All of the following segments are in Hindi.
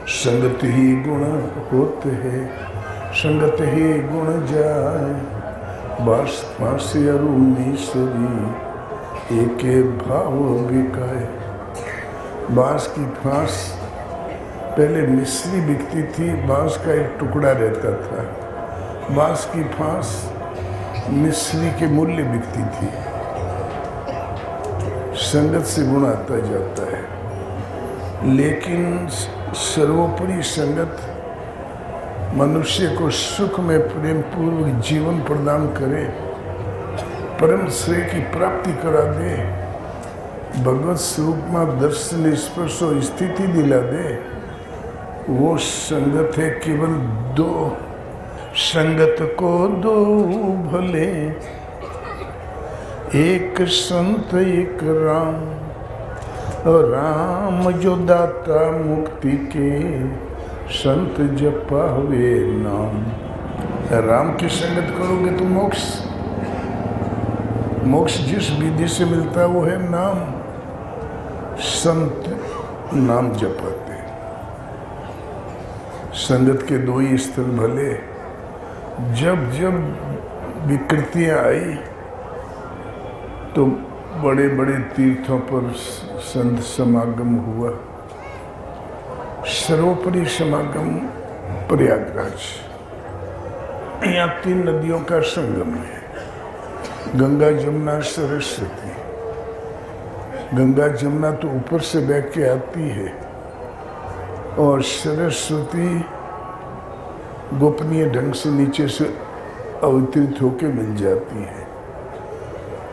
संगत ही गुण होते हैं, संगत ही गुण जाए। बास फांसी अरु मीसरी एक भाव बिकाए। बांस की फांस पहले मिस्री बिकती थी, बांस का एक टुकड़ा रहता था। बांस की फांस मिस्री के मूल्य बिकती थी। संगत से गुण आता जाता है, लेकिन सर्वोपरि संगत मनुष्य को सुख में प्रेम पूर्वक जीवन प्रदान करे, परम श्रेय की प्राप्ति करा दे, भगवत स्वरूप में दर्शन स्पर्श और स्थिति दिला दे, वो संगत है। केवल दो संगत को दो भले, एक संत एक राम। राम जो दाता मुक्ति के, संत जपावे नाम। राम की संगत करोगे तो मोक्ष, मोक्ष जिस विधि से मिलता है वो है नाम। संत नाम जपाते। संगत के दो ही स्थल भले। जब जब विकृतियां आई तो बड़े बड़े तीर्थों पर संत समागम हुआ। सर्वोपरि समागम प्रयागराज। यहाँ 3 नदियों का संगम है, गंगा जमुना सरस्वती। गंगा जमुना तो ऊपर से बह के आती है और सरस्वती गोपनीय ढंग से नीचे से अवतरित होकर मिल जाती है।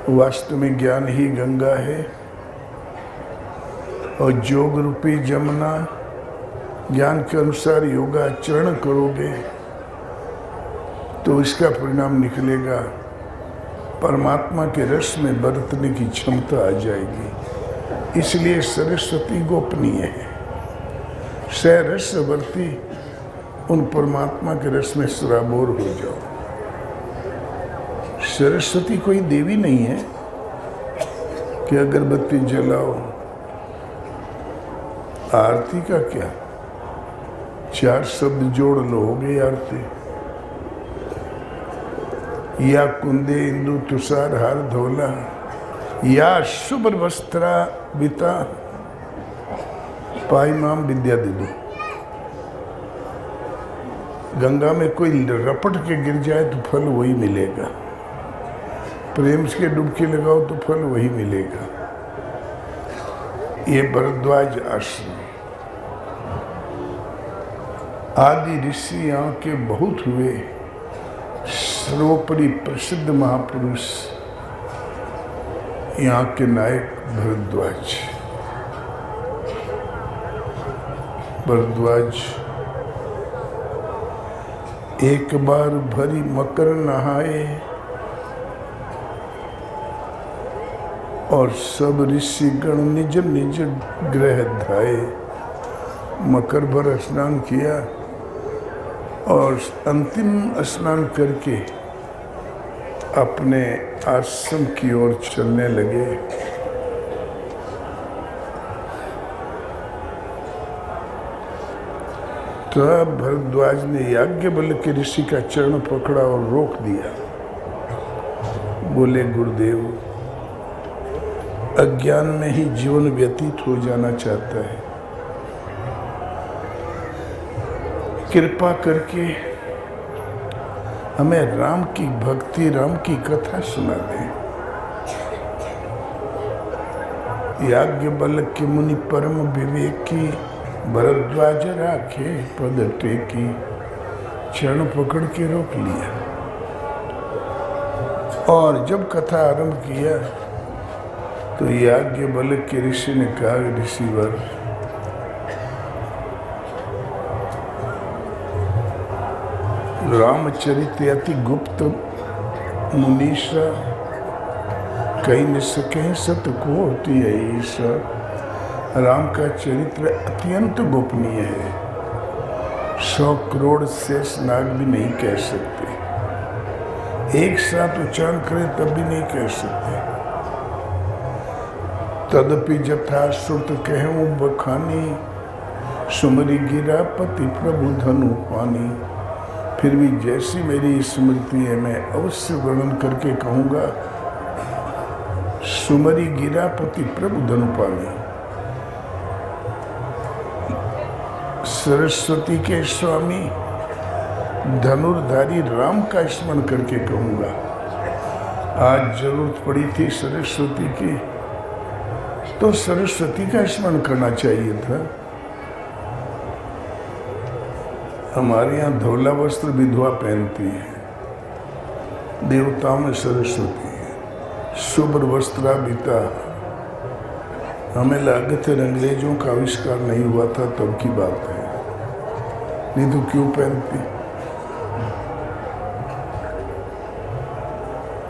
वास्तव में ज्ञान ही गंगा है और जोग रूपी जमुना। ज्ञान के अनुसार योगाचरण करोगे तो इसका परिणाम निकलेगा, परमात्मा के रस में बरतने की क्षमता आ जाएगी। इसलिए सरस्वती गोपनीय है। सरस बरती उन परमात्मा के रस में सराबोर हो जाओ। सरस्वती कोई देवी नहीं है कि अगरबत्ती जलाओ। आरती का क्या, 4 शब्द जोड़ लो, हो गई आरती। या कुंदे इंदु तुषार हार धोला, या शुभ्र वस्त्रा बिता, पाई माम विद्या दे दो। गंगा में कोई रपट के गिर जाए तो फल वही मिलेगा। प्रेम से डुबकी लगाओ तो फल वही मिलेगा। ये भरद्वाज आश्रम। आदि ऋषि यहाँ के बहुत हुए। सर्वोपरि प्रसिद्ध महापुरुष यहाँ के नायक भरद्वाज। भरद्वाज एक बार भरी मकर नहाए और सब ऋषिगण निज निज ग्रह धाये। मकर भर स्नान किया और अंतिम स्नान करके अपने आश्रम की ओर चलने लगे। तब भरद्वाज ने याज्ञवल्क्य के ऋषि का चरण पकड़ा और रोक दिया। बोले, गुरुदेव, अज्ञान में ही जीवन व्यतीत हो जाना चाहता है, कृपा करके हमें राम की भक्ति, राम की कथा सुना दें। याज्ञवल्क्य मुनि परम विवेकी, भरद्वाज राखे पद टेकी। चरण पकड़ के रोक लिया और जब कथा आरंभ किया तो याज्ञवल्क्य ऋषि ने कहा, ऋषिवर, रामचरित अति गुप्त मुनीषा, कही न सके सतकोटि ऐसा। राम का चरित्र अत्यंत गोपनीय है, 100 करोड़ शेष नाग भी नहीं कह सकते। एक साथ उच्चारण करें तब भी नहीं कह सकते। तदपि जथा श्रुत कहूँ बखानी, सुमरी गिरा पति प्रभु धनु पानी। फिर भी जैसी मेरी स्मृति है मैं अवश्य वर्णन करके कहूँगा, सुमरी गिरा पति प्रभु धनु पानी। सरस्वती के स्वामी धनुर्धारी राम का स्मरण करके कहूँगा। आज जरूरत पड़ी थी सरस्वती की, तो सरस्वती का स्मरण करना चाहिए था। हमारे यहाँ धौला वस्त्र विधवा पहनती है, देवताओं में सरस्वती है। शुभ्र वस्त्राभिता, हमें लागत है अंग्रेजों का आविष्कार नहीं हुआ था तब की बात है, नहीं तो क्यों पहनती।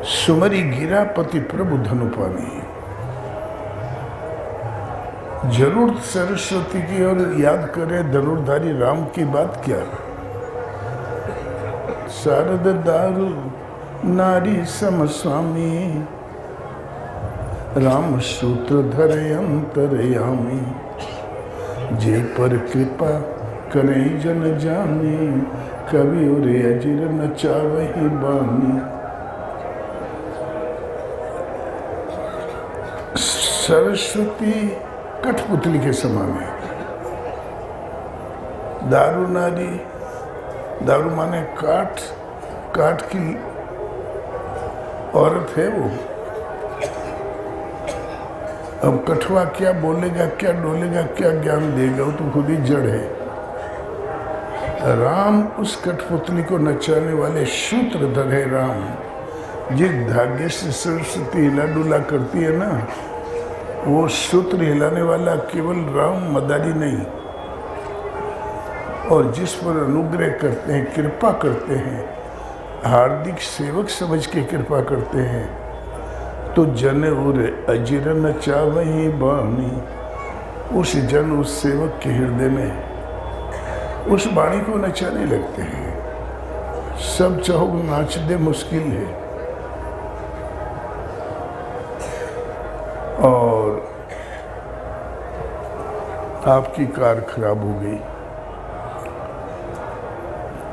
सुमरी गिरा पति प्रभु धनु पानी। जरूर सरस्वती की और याद करें धनुर्धारी राम की बात क्या। शारद दारु नारी सम स्वामी, राम सूत्र धरे अंतरयामी। जे पर कृपा करें जन जाने, कवि और अजिर न चावहि बानी। सरस्वती कठपुतली के समान है। दारू नारी, दारू माने काठ, काठ की औरत है वो। अब कठवा क्या बोलेगा, क्या डोलेगा, क्या ज्ञान देगा, वो तो खुद ही जड़ है। राम उस कठपुतली को नचाने वाले सूत्रधर है राम। जिस धागे से सरस्वती हिला डुला करती है ना, वो सूत्र हिलाने वाला केवल राम मदारी नहीं, और जिस पर अनुग्रह करते हैं, कृपा करते हैं, हार्दिक सेवक समझ के कृपा करते हैं, तो जन और अजिर न चावहि बानी। उस जन, उस सेवक के हृदय में उस वाणी को नचाने लगते हैं। सब चाहो नाच दे मुश्किल है। और आपकी कार खराब हो गई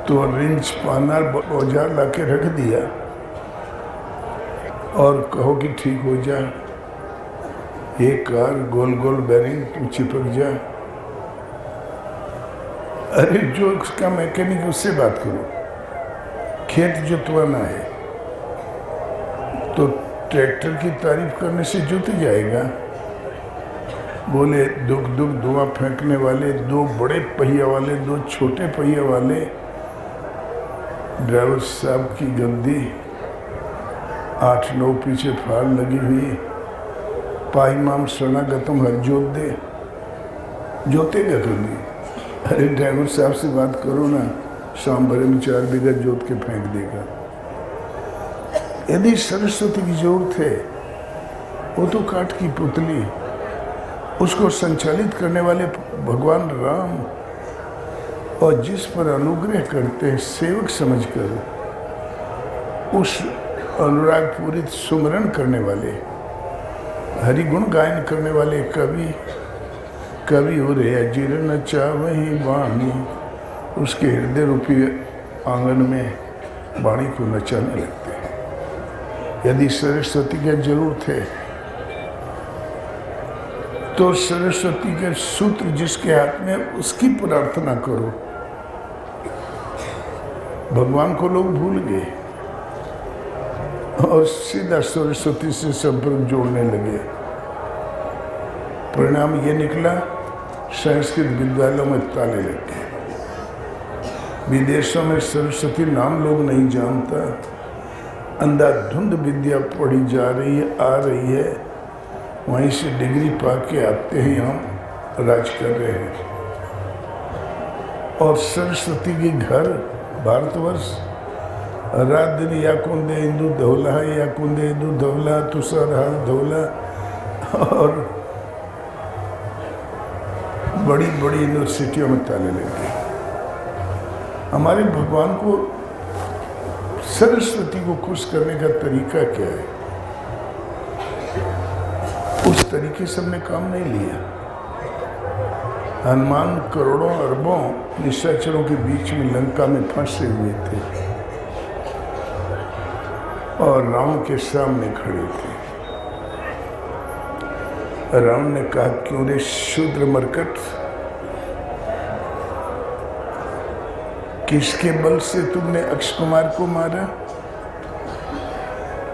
तो रिंच पाना औजार ला के रख दिया और कहो कि ठीक हो जा। ये कार गोल गोल बैरिंग तू चिपक जा। अरे जो उसका मैकेनिक उससे बात करो। खेत जोतवाना है तो ट्रैक्टर की तारीफ करने से जुट जाएगा। बोले दुख दुख धुआं फेंकने वाले, दो बड़े पहिया वाले, दो छोटे पहिया वाले। ड्राइवर साहब की गद्दी 8-9 पीछे फाड़ लगी हुई। पाईमाम शरणागतम हर जोत दे, जोतेगा कभी। अरे ड्राइवर साहब से बात करो ना, शाम भरे में 4 बीघा जोत के फेंक देगा। यदि सरस्वती की जरूरत है, वो तो काठ की पुतली, उसको संचालित करने वाले भगवान राम, और जिस पर अनुग्रह करते हैं सेवक समझकर, उस अनुराग पूरित सुमरन करने वाले, हरिगुण गायन करने वाले कवि, कवि हो रहे अजिर न चावहि बानी। उसके हृदय रूपी आंगन में वाणी को नचाने लगते हैं। यदि सरस्वती की जरूरत है तो सरस्वती के सूत्र जिसके हाथ में, उसकी प्रार्थना करो। भगवान को लोग भूल गए और सीधा सरस्वती से संपर्क जोड़ने लगे। परिणाम ये निकला, संस्कृत विद्यालयों में ताले लग गए। विदेशों में सरस्वती नाम लोग नहीं जानता, अंधाधुंध विद्या पढ़ी जा रही है, आ रही है, वहीं से डिग्री पा के आते ही हम राज कर रहे हैं। और सरस्वती के घर भारतवर्ष, रात दिन या कुंदे हिंदू धौला है, या कुंदे हिंदू धौला, तुषार हार धौला, और बड़ी बड़ी यूनिवर्सिटियों में ताले लग गए। हमारे भगवान को, सरस्वती को खुश करने का तरीका क्या है? उस तरीके से हमने काम नहीं लिया। हनुमान करोड़ों अरबों निशाचरों के बीच में लंका में फंसे हुए थे और रावण के सामने खड़े थे। रावण ने कहा, क्यों रे शूद्र मरकट, किसके बल से तुमने अक्ष कुमार को मारा?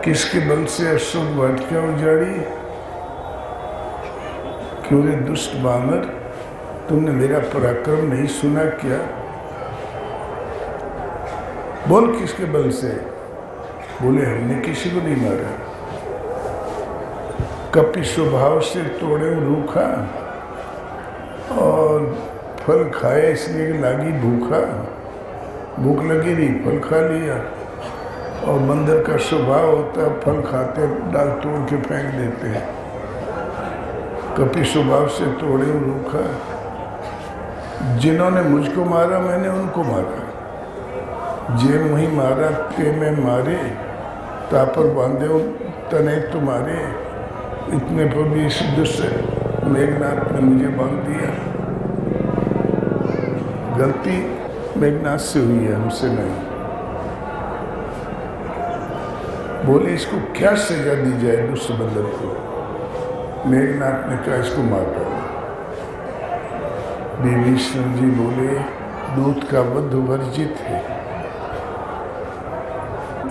किसके बल से अशोक वाटिका उजाड़ी? क्यों रे दुष्ट बानर, तुमने मेरा पराक्रम नहीं सुना क्या? बोल किसके बल से? बोले, हमने किसी को नहीं मारा। कपि स्वभाव से तोड़े रूखा और फल खाए इसलिए लागी भूखा। भूख लगी रही, फल खा लिया। और बंदर का स्वभाव होता है, फल खाते डाल तोड़ के फेंक देते हैं। कपि स्वभाव से तोड़े रूखा। जिन्होंने मुझको मारा मैंने उनको मारा। जे मुही मारा ते में मारे, तापर बांधे तने तुम्हारे। इतने पर भी इस दुष्ट मेघनाथ ने मुझे बांध दिया। गलती मेघनाथ से हुई है, हमसे नहीं। बोले, इसको क्या सजा दी जाए दुष्ट बंदर को? मेघनाथ ने कहा, इसको मार डालो। विभीषण जी बोले, दूत का वध वर्जित है,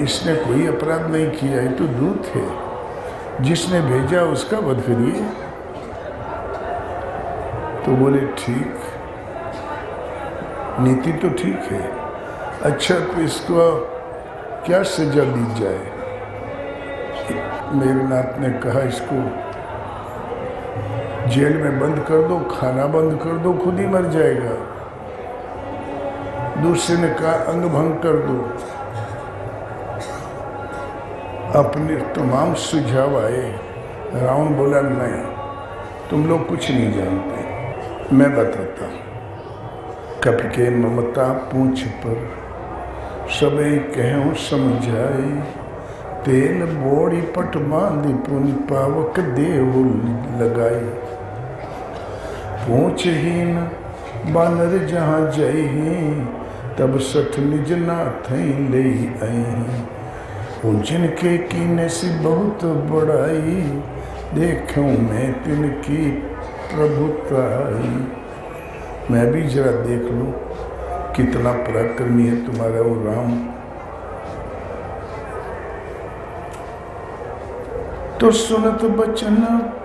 इसने कोई अपराध नहीं किया, ये तो दूत है, जिसने भेजा उसका वध करिए। तो बोले, ठीक, नीति तो ठीक है। अच्छा, तो इसको क्या सजा दी जाए? मेघनाथ ने कहा, इसको जेल में बंद कर दो, खाना बंद कर दो, खुद ही मर जाएगा। दूसरे ने कहा, अंग भंग कर दो। अपने तमाम सुझाव आए। रावण बोला, नहीं, तुम लोग कुछ नहीं जानते, मैं बताता हूँ। कपि के ममता पूछ पर सबे कहूँ समझाई। तेल बोड़ी पट बांधी पुन पावक देव लगाई। पूछहीन बानर जहाँ जई, तब सठ निज नाथ ले आई। जिनके कीने सी बहुत बड़ाई, देखूं मैं तिनकी प्रभुताई। मैं भी जरा देख लूं कितना पराक्रमी है तुम्हारा वो राम। तो सुनत बचन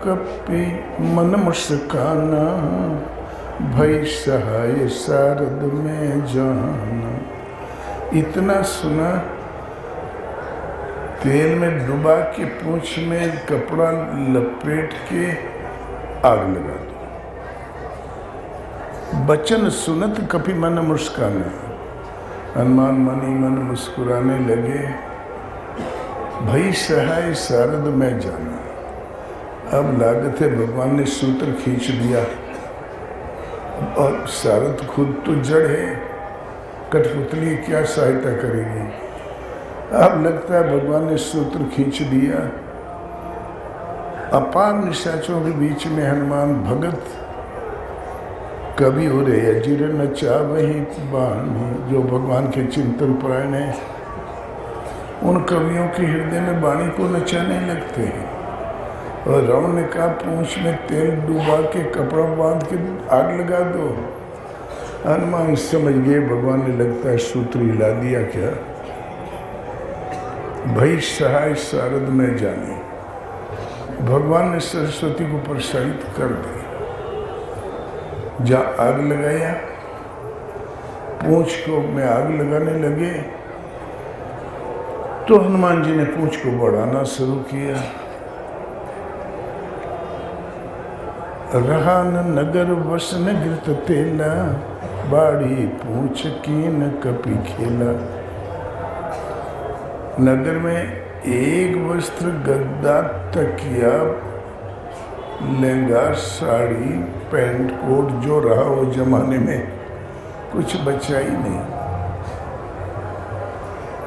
कपि मन मुस्काना, भई सहाय सारद में जाना। इतना सुना, तेल में डुबा के पूंछ में कपड़ा लपेट के आग लगा दो। बचन सुनत कपि मन मुस्काना। हनुमान मनी मन मुस्कुराने लगे। भई सहाय सारद में जाना। अब लागत है भगवान ने सूत्र खींच दिया और सारद खुद तो जड़ है, कठपुतली क्या सहायता करेगी। अब लगता है भगवान ने सूत्र खींच दिया। अपार निशाचरों के बीच में हनुमान भगत कवि हो रहे अजीर नचा वही बाणी। जो भगवान के चिंतन परायण है, उन कवियों के हृदय में वाणी को नचाने लगते हैं। और रावण ने कहा, पूंछ में तेल डुबा के कपड़ा बांध के आग लगा दो। हनुमान समझ गए भगवान ने लगता है सूत्र हिला दिया क्या। भई सहाय सारद में जाने। भगवान ने सरस्वती को प्रसारित कर दी। जहाँ आग लगाया, पूंछ को में आग लगाने लगे, तो हनुमान जी ने पूंछ को बढ़ाना शुरू किया। रहा न नगर वस न गिरत तेला, बाड़ी पूंछ कीन कपि खेला। नगर में एक वस्त्र, गद्दा, तकिया, लहंगा, साड़ी, पैंट, कोट जो रहा वो जमाने में कुछ बचा ही नहीं।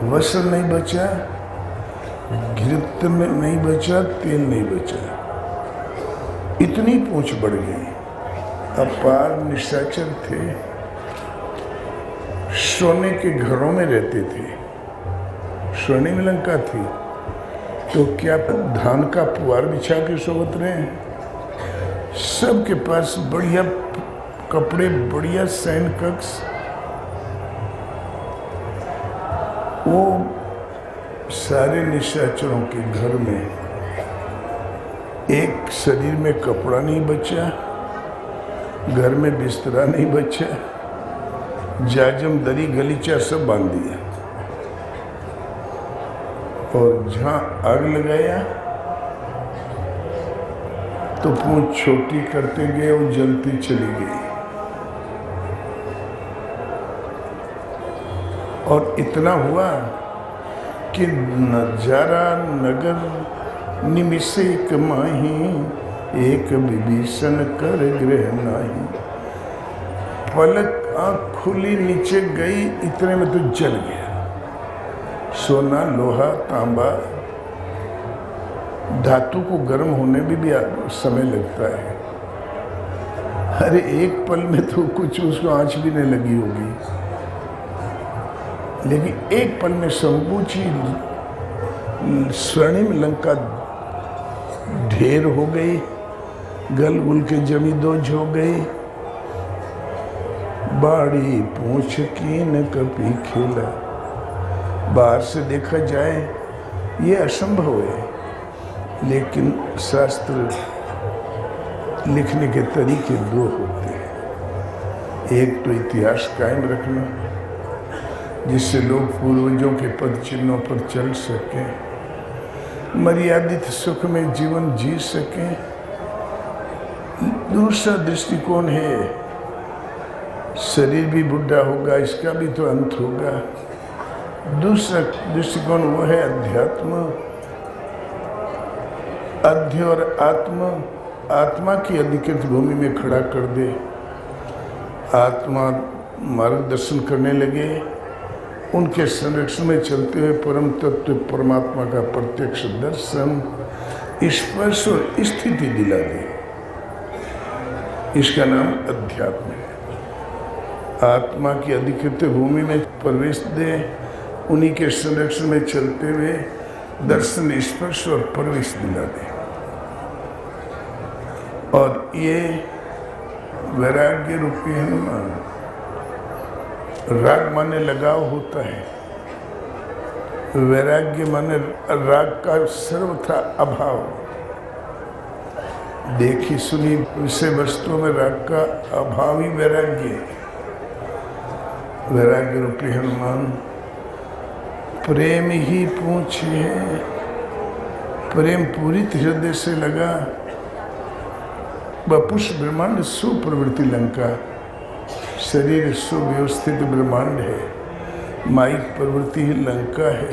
वस्त्र नहीं बचा, घृत में नहीं बचा, तेल नहीं बचा। इतनी पूंछ बढ़ गई। अपार निशाचर थे, सोने के घरों में रहते थे। स्वर्णिम लंका थी तो क्या धान का पुआर बिछा के सोवत रहे हैं? सबके पास बढ़िया कपड़े, बढ़िया सैन कक्ष। वो सारे निशाचरों के घर में एक शरीर में कपड़ा नहीं बचा, घर में बिस्तरा नहीं बचा, जाजम दरी गलीचा सब बांध दिया और जहां आग लगाया तो पूंछ छोटी करते गए और जलती चली गई। और इतना हुआ कि नजारा नगर निमिषे कमाही, एक विभीषण कर गृह नाही। पलक आँख खुली नीचे गई, इतने में तो जल गया। सोना, लोहा, तांबा, धातु को गर्म होने में भी समय लगता है। अरे एक पल में तो कुछ उसको आँच भी नहीं लगी होगी, लेकिन एक पल में समूची स्वर्णिम लंका ढेर हो गई, गल गुल के जमी दोज हो गई। बाड़ी पूछ की न कभी खेला। बाहर से देखा जाए ये असंभव है, लेकिन शास्त्र लिखने के तरीके दो होते हैं। एक तो इतिहास कायम रखना, जिससे लोग पूर्वजों के पद चिन्हों पर चल सकें, मर्यादित सुख में जीवन जी सकें। दूसरा दृष्टिकोण है, शरीर भी बुढ़ा होगा, इसका भी तो अंत होगा। दूसरा दृष्टिकोण वो है अध्यात्म, अध्य और आत्मा। आत्मा की अधिकृत भूमि में खड़ा कर दे, आत्मा मार्गदर्शन करने लगे, उनके संरक्षण में चलते हुए परम तत्व परमात्मा का प्रत्यक्ष दर्शन, स्पर्श और स्थिति दिला दे। इसका नाम अध्यात्म है। आत्मा की अधिकृत भूमि में प्रवेश दे, उन्हीं के संरक्षण में चलते हुए दर्शन, स्पर्श और प्रवेश दिला दे। और ये वैराग्य रूपी हनुमान। राग माने लगाव होता है, वैराग्य माने राग का सर्वथा अभाव। देखी सुनी विषय वस्तुओं में राग का अभाव ही वैराग्य है। वैराग्य रूपी हनुमान प्रेम ही पूछे, प्रेम पूरी हृदय से लगा। बपुष ब्रह्मांड सुप्रवृत्ति लंका, शरीर सुव्यवस्थित ब्रह्मांड है, माइक प्रवृत्ति ही लंका है।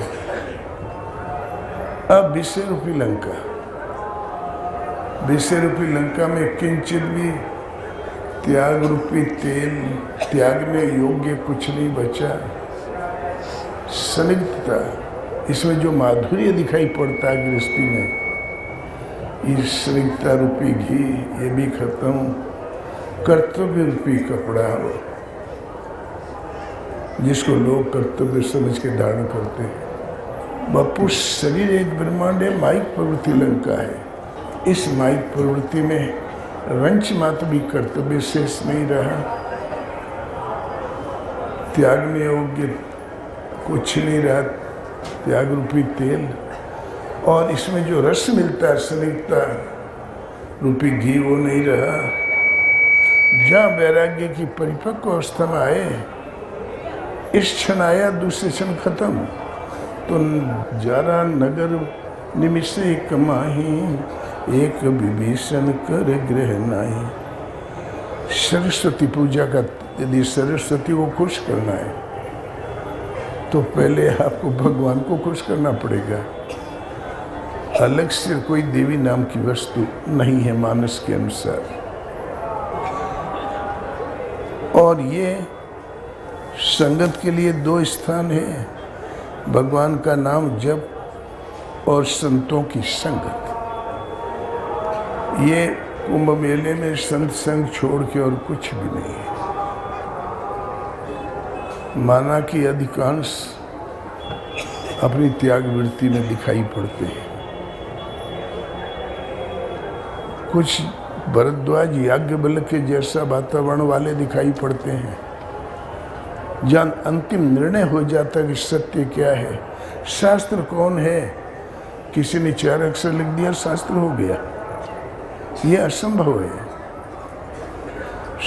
अब विषय रूपी लंका, विषय रूपी लंका में किंचित भी त्याग रूपी तेल त्यागने योग्य कुछ नहीं बचा। संदिग्धता, इसमें जो माधुर्य दिखाई पड़ता है गृहस्थी में, इस संदिग्धता रूपी घी ये भी खत्म। कर्तव्य रूपी कपड़ा, जिसको लोग कर्तव्य समझ के धारण करते हैं। बपुष शरीर एक ब्रह्मांड है, माइक प्रवृत्ति लंका है। इस माइक प्रवृत्ति में रंच मात्र भी कर्तव्य शेष नहीं रहा, त्यागने योग्य कुछ नहीं रहा, त्याग रूपी तेल। और इसमें जो रस मिलता है संदिग्धता रूपी घी, वो नहीं रहा। जहाँ वैराग्य की परिपक्व अवस्था में आए, इस क्षण आया, दूसरे क्षण खत्म। तो जारा नगर निमिषे कमाही, एक विभीषण कर गृह नाही। सरस्वती पूजा का, यदि सरस्वती को खुश करना है तो पहले आपको भगवान को खुश करना पड़ेगा। अलग से कोई देवी नाम की वस्तु नहीं है मानस के अनुसार। और ये संगत के लिए दो स्थान है, भगवान का नाम जप और संतों की संगत। ये कुंभ मेले में संत संग छोड़ के और कुछ भी नहीं। माना कि अधिकांश अपनी त्याग वृत्ति में दिखाई पड़ते हैं। कुछ भरद्वाज याज्ञवल्क्य के जैसा वातावरण वाले दिखाई पड़ते हैं, जहाँ अंतिम निर्णय हो जाता है कि सत्य क्या है, शास्त्र कौन है। किसी ने 4 अक्षर लिख दिया, शास्त्र हो गया। ये असंभव है।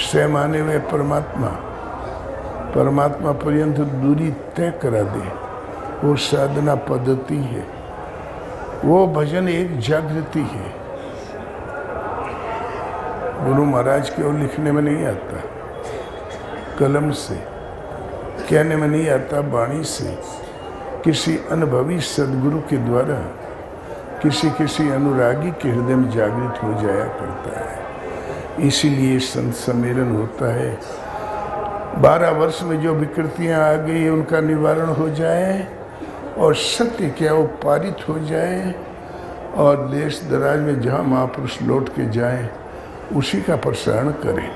स्वयं माने हुए परमात्मा पर्यंत दूरी तय करा दे, वो साधना पद्धति है। वो भजन एक जागृति है। गुरु महाराज के और लिखने में नहीं आता, कलम से कहने में नहीं आता, वाणी से किसी अनुभवी सदगुरु के द्वारा किसी अनुरागी के हृदय में जागृत हो जाया करता है। इसीलिए संत सम्मेलन होता है। 12 वर्ष में जो विकृतियां आ गई उनका निवारण हो जाए और सत्य क्या वो पारित हो जाए, और देश दराज में जहाँ महापुरुष लौट के जाएं उसी का प्रसारण करें।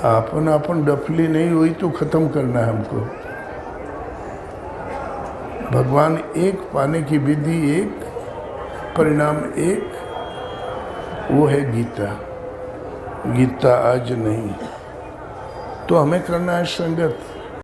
आपन डफली नहीं हुई तो खत्म करना है हमको। भगवान एक, पाने की विधि एक, परिणाम एक, वो है गीता। गीता आज नहीं तो हमें करना है संगत।